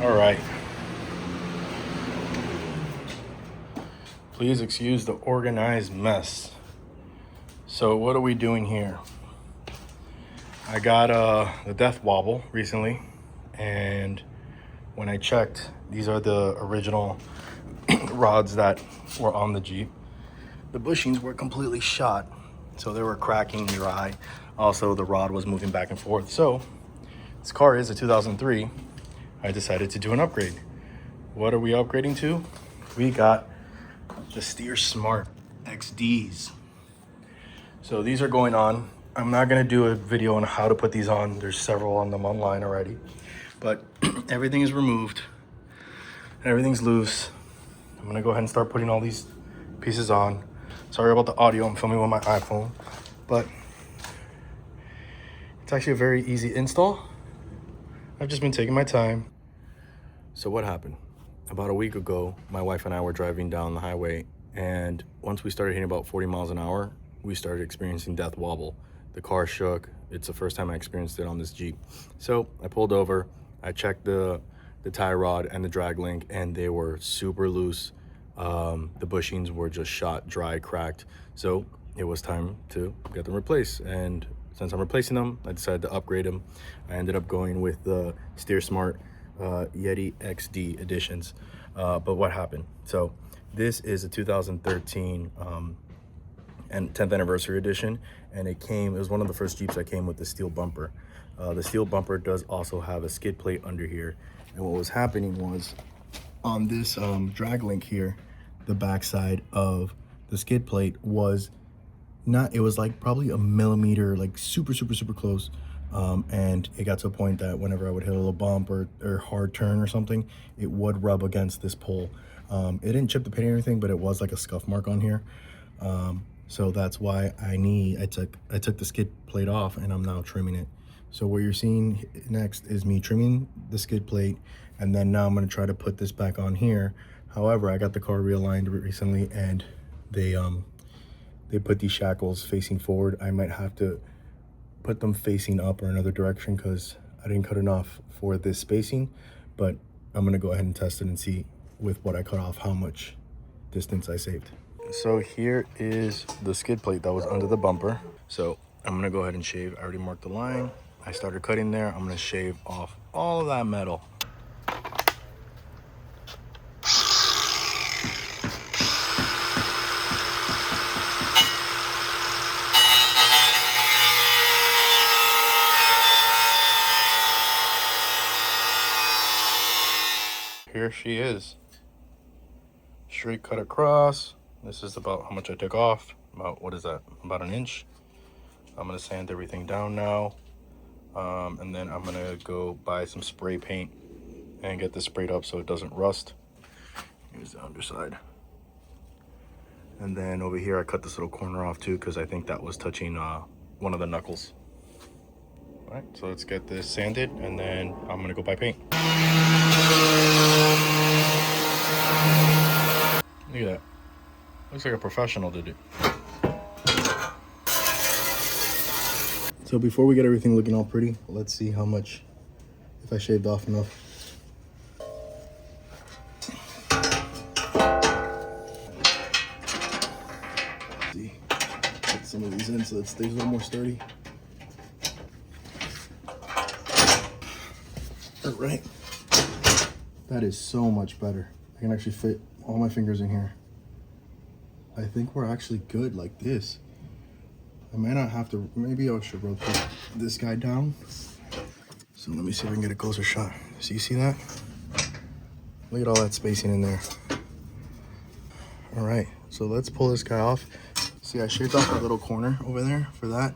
All right. Please excuse the organized mess. So what are we doing here? I got the death wobble recently, and when I checked, these are the original rods that were on the Jeep. The bushings were completely shot, so they were cracking dry. Also, the rod was moving back and forth. So this car is a 2003. I decided to do an upgrade. What are we upgrading to? We got the Steer Smarts XDs. So these are going on. I'm not gonna do a video on how to put these on. There's several on them online already, but everything is removed and everything's loose. I'm gonna go ahead and start putting all these pieces on. Sorry about the audio, I'm filming with my iPhone, but it's actually a very easy install. I've just been taking my time. So what happened? About a week ago, my wife and I were driving down the highway, and once we started hitting about 40 miles an hour, we started experiencing death wobble. The car shook. It's the first time I experienced it on this Jeep. So I pulled over, I checked the tie rod and the drag link, and they were super loose. The bushings were just shot, dry, cracked. So it was time to get them replaced. And since I'm replacing them, I decided to upgrade them. I ended up going with the Steer Smarts Yeti XD editions. But what happened? So this is a 2013 and 10th anniversary edition, and it was one of the first Jeeps that came with the steel bumper. The steel bumper does also have a skid plate under here, and what was happening was on this drag link here, the backside of the skid plate was not, it was like probably a millimeter, like super close, and it got to a point that whenever I would hit a little bump or hard turn or something, it would rub against this pole. It didn't chip the paint or anything, but it was like a scuff mark on here. So that's why I took the skid plate off, and I'm now trimming it. So what you're seeing next is me trimming the skid plate, and then now I'm going to try to put this back on here. However, I got the car realigned recently, and they put these shackles facing forward. I might have to put them facing up or another direction because I didn't cut enough for this spacing, but I'm going to go ahead and test it and see with what I cut off how much distance I saved. So here is the skid plate that was under the bumper. So I'm gonna go ahead and shave. I already marked the line. I started cutting there. I'm gonna shave off all of that metal. Here she is. Straight cut across. This is about how much I took off. About, what is that? About an inch. I'm gonna sand everything down now. And then I'm gonna go buy some spray paint and get this sprayed up so it doesn't rust. Here's the underside. And then over here, I cut this little corner off too, because I think that was touching one of the knuckles. All right, so let's get this sanded, and then I'm gonna go buy paint. Look at that. Looks like a professional did it. So before we get everything looking all pretty, let's see how much, if I shaved off enough. Let's see, put some of these in so it stays a little more sturdy. All right, that is so much better. I can actually fit all my fingers in here. I think we're actually good like this. I might not have to, maybe I should rotate this guy down. So let me see if I can get a closer shot. So you see that? Look at all that spacing in there. All right, so let's pull this guy off. See, I shaved off that little corner over there for that.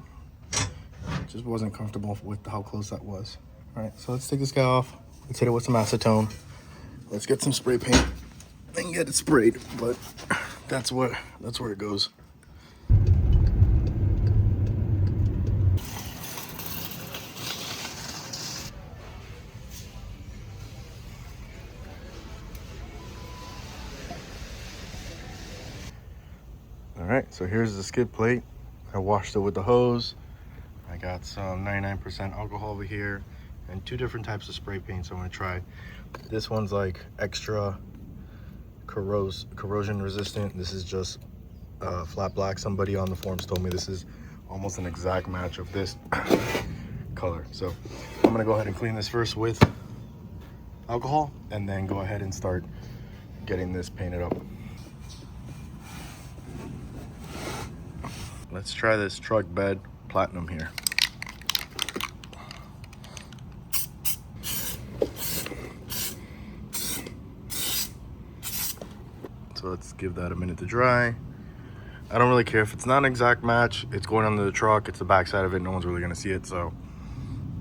Just wasn't comfortable with how close that was. All right, so let's take this guy off. Let's hit it with some acetone. Let's get some spray paint and get it sprayed, but that's where it goes. All right, so here's the skid plate. I washed it with the hose. I got some 99% alcohol over here, and 2 different types of spray paint. So I'm gonna try. This one's like extra corrosion resistant. This is just flat black. Somebody on the forums told me this is almost an exact match of this color. So I'm gonna go ahead and clean this first with alcohol and then go ahead and start getting this painted up. Let's try this truck bed platinum here. So let's give that a minute to dry. I don't really care if it's not an exact match. It's going under the truck. It's the back side of it. No one's really gonna see it. So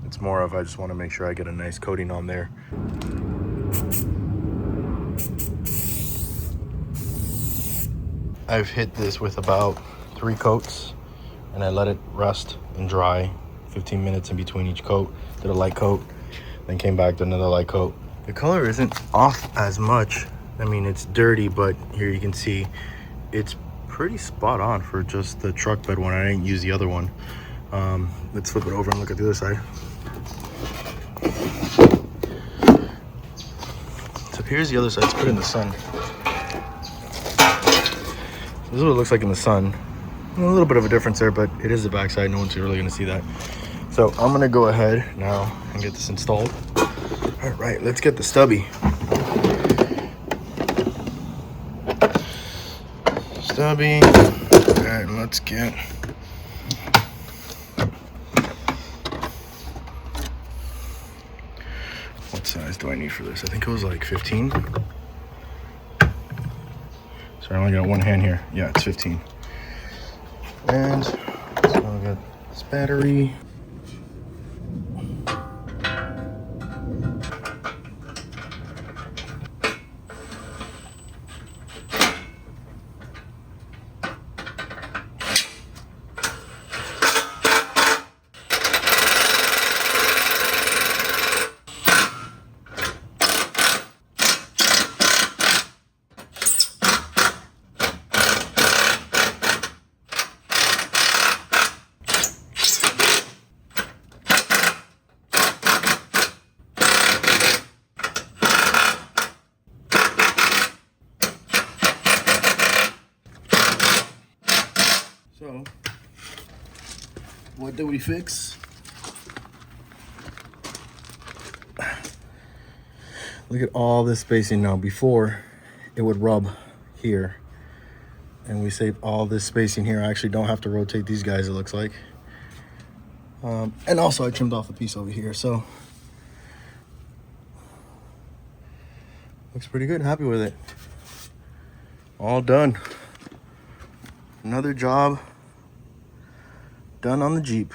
it's more of, I just wanna make sure I get a nice coating on there. I've hit this with about 3 coats and I let it rest and dry 15 minutes in between each coat. Did a light coat, then came back to another light coat. The color isn't off as much. I mean, it's dirty, but here you can see it's pretty spot on for just the truck bed one. I didn't use the other one. Let's flip it over and look at the other side. So here's the other side. Let's put it in the sun. This is what it looks like in the sun. A little bit of a difference there, but it is the back side. No one's really gonna see that. So I'm gonna go ahead now and get this installed. All right, let's get the stubby. Stubby. All right, let's get. What size do I need for this? I think it was like 15. Sorry, I only got one hand here. Yeah, it's 15. And so I got this battery. So, what did we fix? Look at all this spacing now. Before, it would rub here. And we saved all this spacing here. I actually don't have to rotate these guys, it looks like. And also, I trimmed off a piece over here, so. Looks pretty good, happy with it. All done. Another job done on the Jeep.